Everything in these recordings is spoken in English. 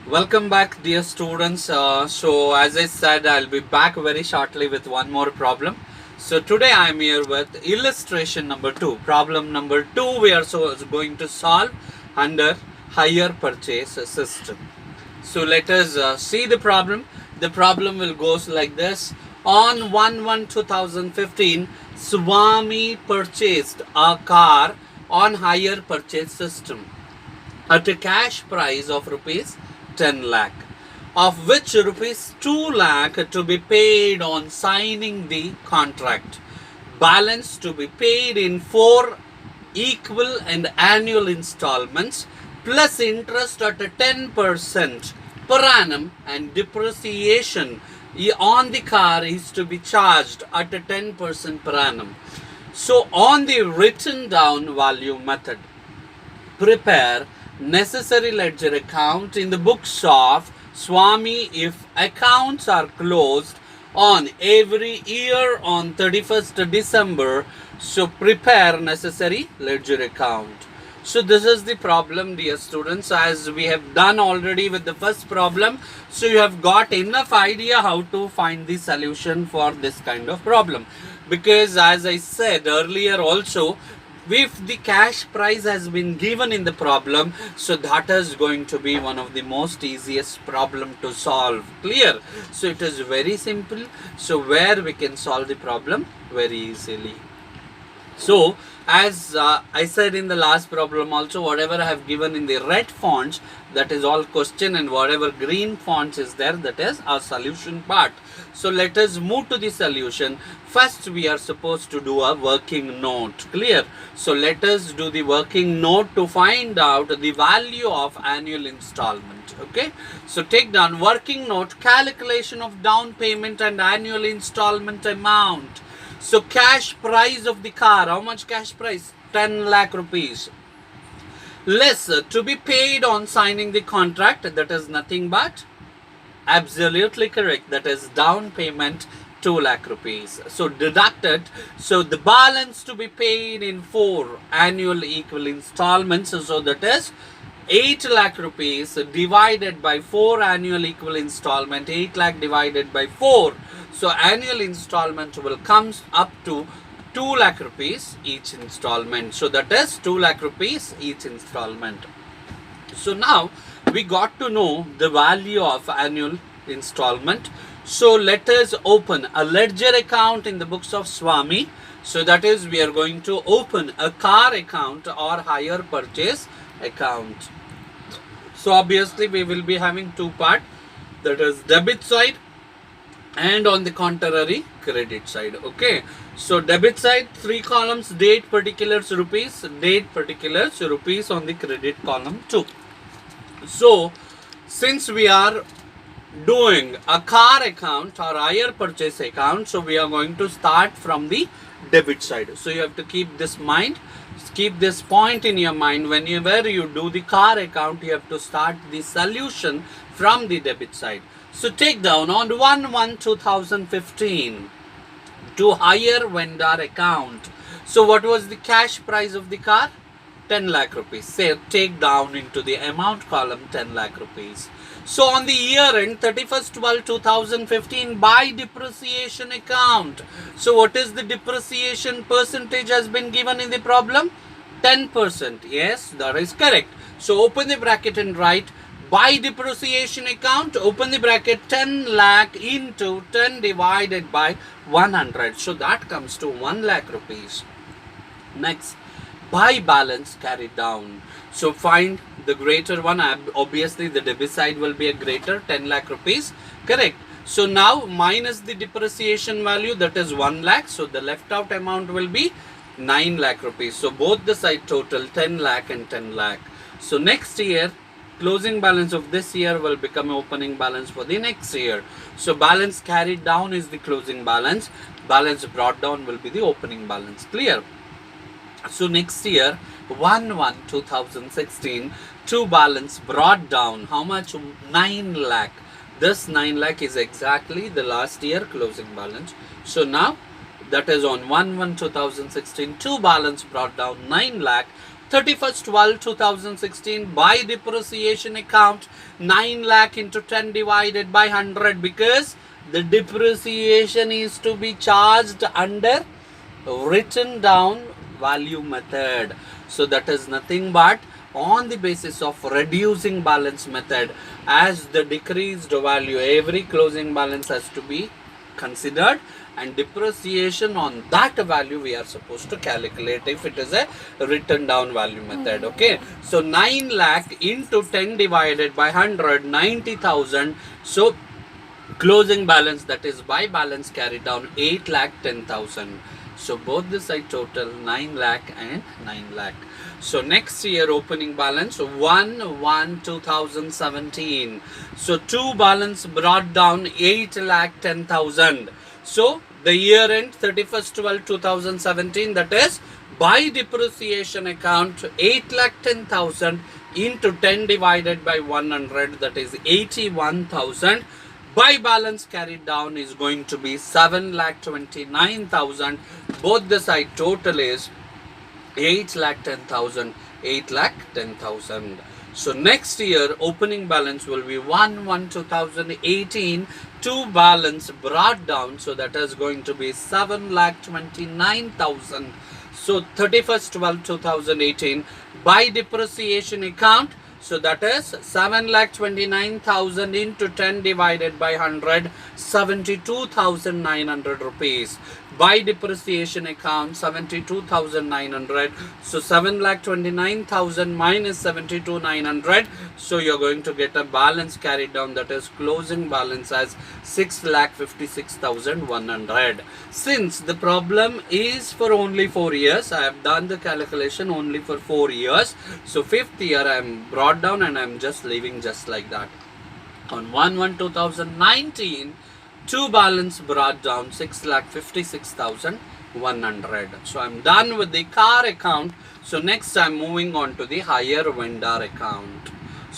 Welcome back, dear students. So as I said, I'll be back very shortly with one more problem. So today I'm here with illustration number 2. Problem number 2 we are going to solve under hire purchase system. So let us see the problem. The problem will goes like this. On 1/1/2015, Swami purchased a car on hire purchase system at a cash price of rupees 10 lakh, of which rupees 2 lakh to be paid on signing the contract. Balance to be paid in 4 equal and annual installments plus interest at 10% per annum, and depreciation on the car is to be charged at 10% per annum. So on the written down value method, prepare necessary ledger account in the books of Swami if accounts are closed on every year on 31st December. So prepare necessary ledger account. So this is the problem, dear students, as we have done already with the first problem. So you have got enough idea how to find the solution for this kind of problem, because as I said earlier also, if the cash price has been given in the problem, so that is going to be one of the most easiest problem to solve. Clear? So it is very simple. So where we can solve the problem very easily. So as I said in the last problem also, whatever I have given in the red fonts, that is all question, and whatever green fonts is there, that is our solution part. So let us move to the solution. First we are supposed to do a working note. Clear? So let us do the working note to find out the value of annual installment. Okay, so take down working note, calculation of down payment and annual installment amount. So cash price of the car, how much cash price? 10 lakh rupees. Less to be paid on signing the contract, that is nothing but absolutely correct, that is down payment 2 lakh rupees. So deducted, so the balance to be paid in 4 annual equal installments, so that is 8 lakh rupees divided by 4 annual equal installment, 8 lakh divided by 4. So annual installment will come up to 2 lakh rupees each installment. So that is 2 lakh rupees each installment. So now we got to know the value of annual installment. So let us open a ledger account in the books of Swami. So that is, we are going to open a car account or hire purchase account. So obviously we will be having two parts, that is debit side and on the contrary credit side. Okay, so debit side 3 columns, date particulars rupees, date particulars rupees on the credit column 2. So since we are doing a car account or hire purchase account, so we are going to start from the debit side. So you have to keep this mind, keep this point in your mind. Whenever you do the car account, you have to start the solution from the debit side. So take down on 1/1/2015 to hire vendor account. So what was the cash price of the car? 10 lakh rupees. Say take down into the amount column 10 lakh rupees. So on the year end 31st/12/2015, by depreciation account. So what is the depreciation percentage has been given in the problem? 10%. Yes, that is correct. So open the bracket and write by depreciation account, open the bracket, 10 lakh into 10 divided by 100. So that comes to 1 lakh rupees. Next, by balance carried down. So find the greater one. Obviously the debit side will be a greater, 10 lakh rupees. Correct. So now minus the depreciation value, that is 1 lakh. So the left out amount will be 9 lakh rupees. So both the side total 10 lakh and 10 lakh. So next year, closing balance of this year will become opening balance for the next year. So balance carried down is the closing balance. Balance brought down will be the opening balance. Clear? So next year, 1/1/2016, to balance brought down. How much? 9 lakh. This 9 lakh is exactly the last year closing balance. So now that is on 1/1/2016, to balance brought down 9 lakh 31st 12 2016 by depreciation account 9 lakh into 10 divided by 100, because the depreciation is to be charged under written down value method. So that is nothing but on the basis of reducing balance method. As the decreased value, every closing balance has to be considered, and depreciation on that value we are supposed to calculate if it is a written down value method. Okay, so 9 lakh into 10 divided by 100, 90,000. So closing balance, that is by balance carried down, 8 lakh 10,000. So both the side total 9 lakh and 9 lakh. So next year opening balance 1/1/2017. So two balance brought down 8 lakh 10,000. So the year end 31st 12 2017, that is by depreciation account 8 lakh 10,000 into 10 divided by 100, that is 81,000. By balance carried down is going to be 7 lakh 29,000. Both the side total is 8 lakh 10,000, 8 lakh 10,000. So next year opening balance will be 1/1/2018. Two balance brought down, so that is going to be 7 lakh 29,000. So 31st 12 2018 by depreciation account, so that is 7 lakh 29,000 into 10 divided by 100, 72,900 rupees. By depreciation account 72,900. So 7 lakh 29,000 minus 72,900. So you're going to get a balance carried down, that is closing balance as 6 lakh 56,100. Since the problem is for only 4 years, I have done the calculation only for 4 years. So 5th year I am brought down and I am just leaving just like that. On 1/1/2019, two balance brought down 6 lakh 56,100. So I'm done with the car account. So next I'm moving on to the hire vendor account.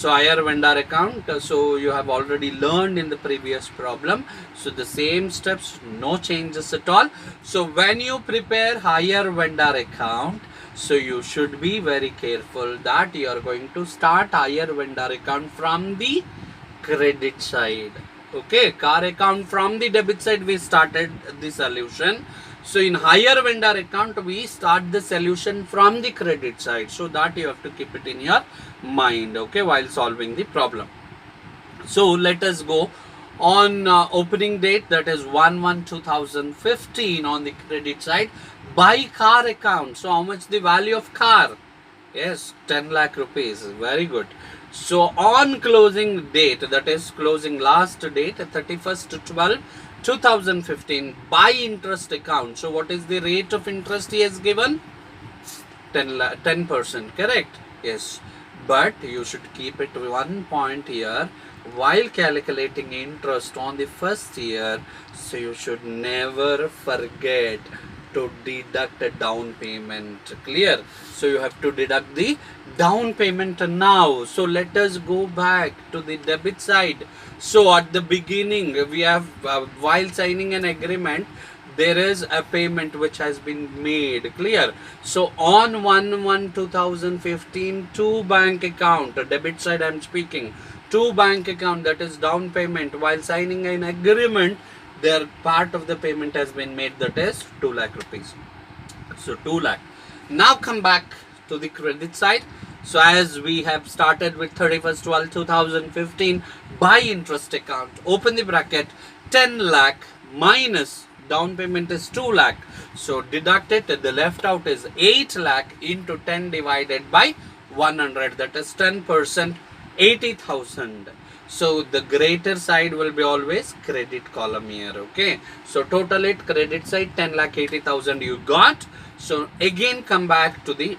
So hire vendor account, so you have already learned in the previous problem. So the same steps, no changes at all. So when you prepare hire vendor account, so you should be very careful that you are going to start hire vendor account from the credit side. Okay, car account from the debit side we started the solution. So in hire vendor account we start the solution from the credit side. So that you have to keep it in your mind, okay, while solving the problem. So let us go on opening date, that is 1/1/2015 on the credit side by car account. So how much the value of car? Yes, 10 lakh rupees. Very good. So on closing date, that is closing last date 31st 12 2015 by interest account. So what is the rate of interest he has given? 10%, correct? Yes, but you should keep it one point here while calculating interest on the first year. So you should never forget to deduct a down payment. Clear? So you have to deduct the down payment now. So let us go back to the debit side. So at the beginning we have while signing an agreement, there is a payment which has been made. Clear? So on 1/1/2015 two bank account, debit side I am speaking, two bank account, that is down payment. While signing an agreement, their part of the payment has been made, that is 2 lakh rupees. So 2 lakh. Now come back to the credit side. So as we have started with 31st 12 2015 by interest account, open the bracket, 10 lakh minus down payment is 2 lakh. So deduct it, the left out is 8 lakh into 10 divided by 100, that is 10%, 80,000. So the greater side will be always credit column here. Okay, so total it credit side 10 lakh 80,000 you got. So again come back to the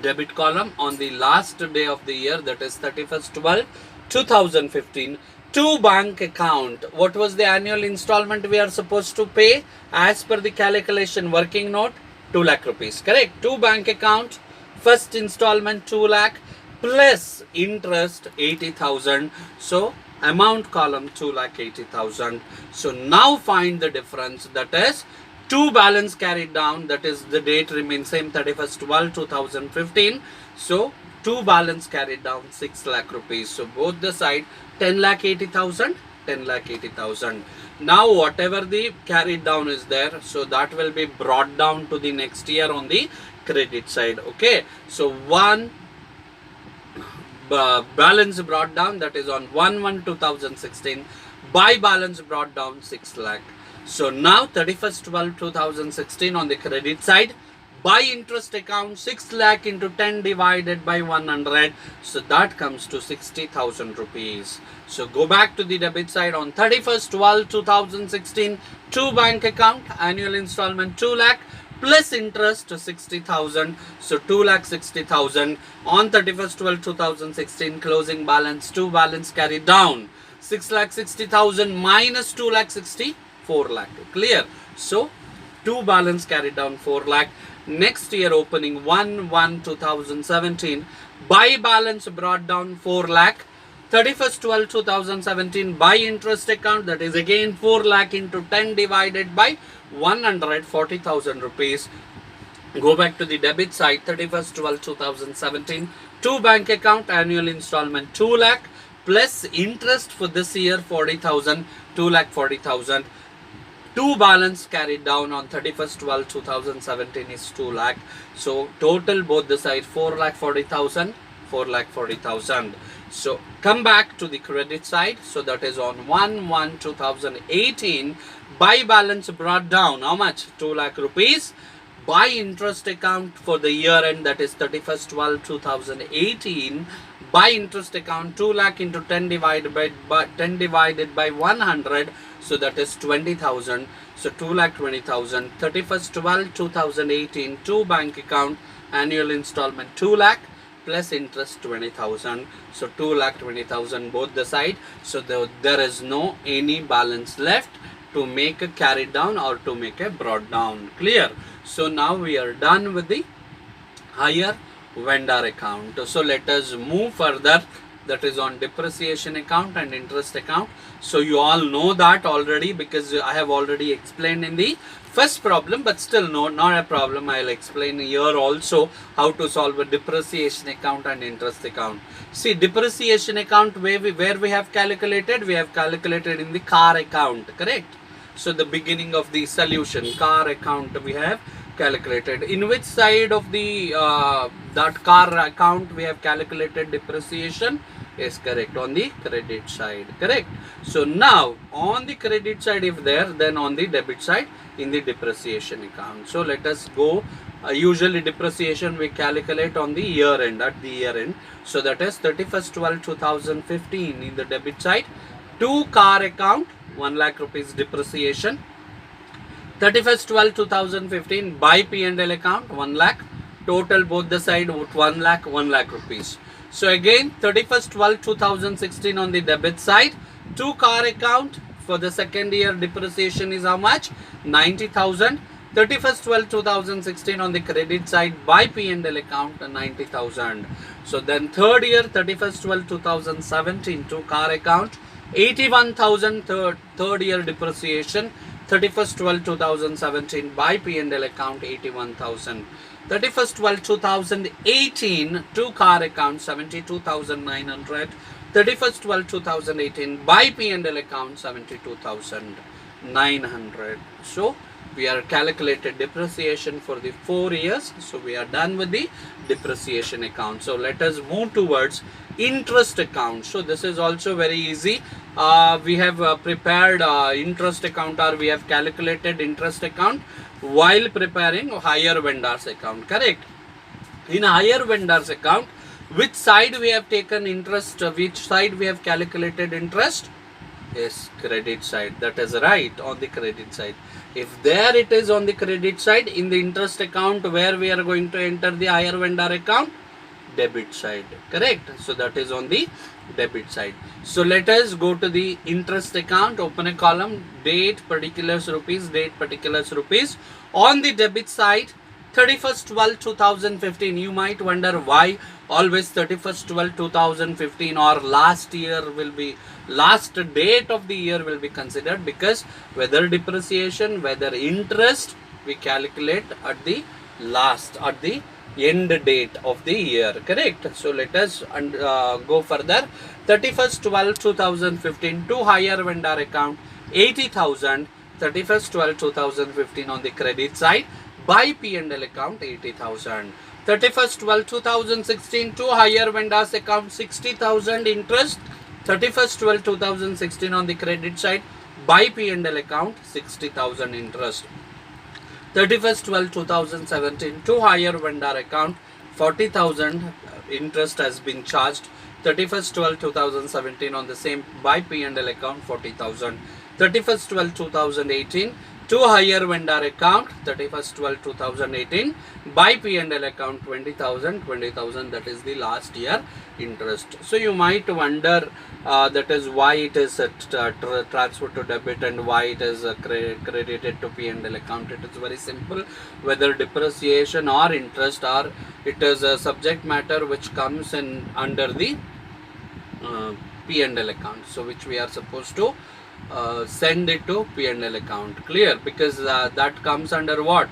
debit column on the last day of the year, that is 31st 12 2015. Two bank account. What was the annual installment we are supposed to pay as per the calculation working note? 2 lakh rupees, correct? Two bank account, first installment 2 lakh plus interest 80,000. So amount column 2 lakh 80,000. So now find the difference, that is 2 balance carried down, that is the date remains same, 31st 12 2015. So 2 balance carried down 6 lakh rupees. So both the side 10 lakh 80,000, 10 lakh 80,000. Now whatever the carried down is there, so that will be brought down to the next year on the credit side. Okay, so one balance brought down, that is on 1/1/2016, by balance brought down 6 lakh. So now 31st 12 2016 on the credit side, by interest account 6 lakh into 10 divided by 100, so that comes to 60,000 rupees. So go back to the debit side on 31st 12 2016, to bank account, annual installment 2 lakh plus interest 60,000, so 2 lakh 60,000. On 31st 12 2016, closing balance 2 balance carried down 6 lakh 60,000 minus 2 lakh 4 lakh. Clear? So 2 balance carried down 4 lakh. Next year opening 1/1/2017, by balance brought down 4 lakh. 31st 12 2017, by interest account, that is again 4 lakh into 10 divided by 100, 40,000 rupees. Go back to the debit side, 31st 12 2017, to bank account, annual installment 2 lakh plus interest for this year 40,000, 2 lakh 40,000. 2 balance carried down on 31st 12 2017 is 2 lakh. So total both the side 4 lakh 40,000, 4 lakh 40,000. So come back to the credit side. So that is on 1/1/2018, by balance brought down how much? 2 lakh rupees. By interest account for the year end, that is 31st 12 2018, by interest account 2 lakh into 10 divided by 100, so that is 20,000. So 2 lakh 20,000. 31st 12 2018, to bank account, annual installment 2 lakh plus interest 20,000, so 2 lakh 20,000 both the side. So there is no any balance left to make a carried down or to make a brought down. Clear? So now we are done with the higher vendor account. So let us move further, that is on depreciation account and interest account. So you all know that already, because I have already explained in the first problem, but still not a problem. I'll explain here also how to solve a depreciation account and interest account. See, depreciation account, where we have calculated in the car account, correct? So the beginning of the solution, car account, we have calculated. In which side of the that car account we have calculated depreciation? Is correct, on the credit side, correct? So now on the credit side if there, then on the debit side in the depreciation account. So let us go. Usually depreciation we calculate on the year end, at the year end. So that is 31st 12 2015 in the debit side, to car account 1 lakh rupees depreciation. 31st 12 2015, by P&L account 1 lakh, total both the side 1 lakh rupees. So again 31st 12 2016 on the debit side, to car account for the second year depreciation is how much? 90,000. 31st 12 2016 on the credit side, by P&L account 90,000. So then third year 31st 12 2017, to car account 81,000, third year depreciation. 31st 12 2017, by P&L account 81,000. 31st 12 2018, to car account 72,900. 31st 12 2018, by P&L account 72,900. So we are calculated depreciation for the 4 years. So we are done with the depreciation account. So let us move towards interest account. So this is also very easy. We have prepared interest account, or we have calculated interest account while preparing higher vendors account, correct? In higher vendors account, which side we have taken interest, which side we have calculated interest? Yes, credit side. That is right, on the credit side. If there it is on the credit side, in the interest account where we are going to enter the higher vendor account? Debit side, correct? So that is on the debit side. So let us go to the interest account, open a column, date particulars rupees, date particulars rupees. On the debit side, 31st 12 2015. You might wonder why always 31st 12 2015 or last date of the year will be considered, because whether depreciation, whether interest, we calculate at the end date of the year, correct? So let us go further. 31st 12 2015 to hire vendor account 80,000. 31st 12 2015 on the credit side, by P&L account 80,000. 31st 12 2016 to hire vendors account 60,000 interest. 31st 12 2016 on the credit side, by P&L account 60,000 interest. 31st 12 2017 to hire vendor account 40,000 interest has been charged. 31st 12 2017 on the same, by P&L account 40,000. 31st 12 2018 to hire vendor account 31st 12 2018 by P&L account 20,000, that is the last year interest. So you might wonder that is why it is transferred to debit and why it is credited to P&L account. It is very simple. Whether depreciation or interest, or it is a subject matter which comes in under the P&L account, so which we are supposed to send it to P&L account. Clear? Because that comes under what?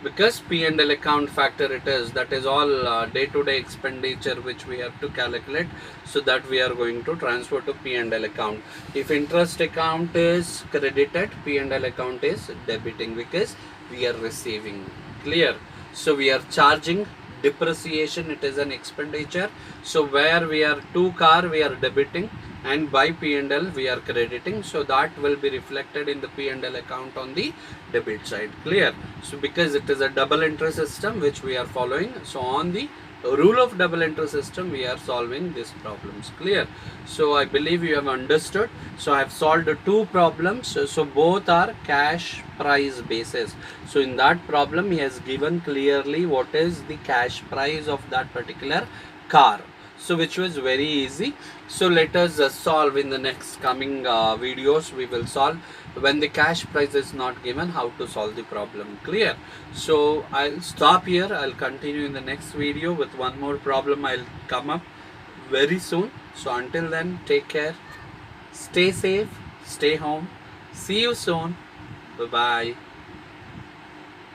Because P&L account factor it is, that is all day-to-day expenditure which we have to calculate, so that we are going to transfer to P&L account. If interest account is credited, P&L account is debiting, because we are receiving. Clear? So we are charging depreciation, it is an expenditure. So where we are to car, we are debiting, and by P&L we are crediting, so that will be reflected in the P&L account on the debit side. Clear? So because it is a double entry system which we are following, so on the rule of double entry system we are solving these problems. Clear? So I believe you have understood. So I have solved two problems. So both are cash price basis. So in that problem he has given clearly what is the cash price of that particular car, so which was very easy. So let us solve in the next coming videos. We will solve when the cash price is not given, how to solve the problem. Clear? So I'll stop here. I'll continue in the next video with one more problem. I'll come up very soon. So until then, take care, stay safe, stay home, see you soon. Bye bye.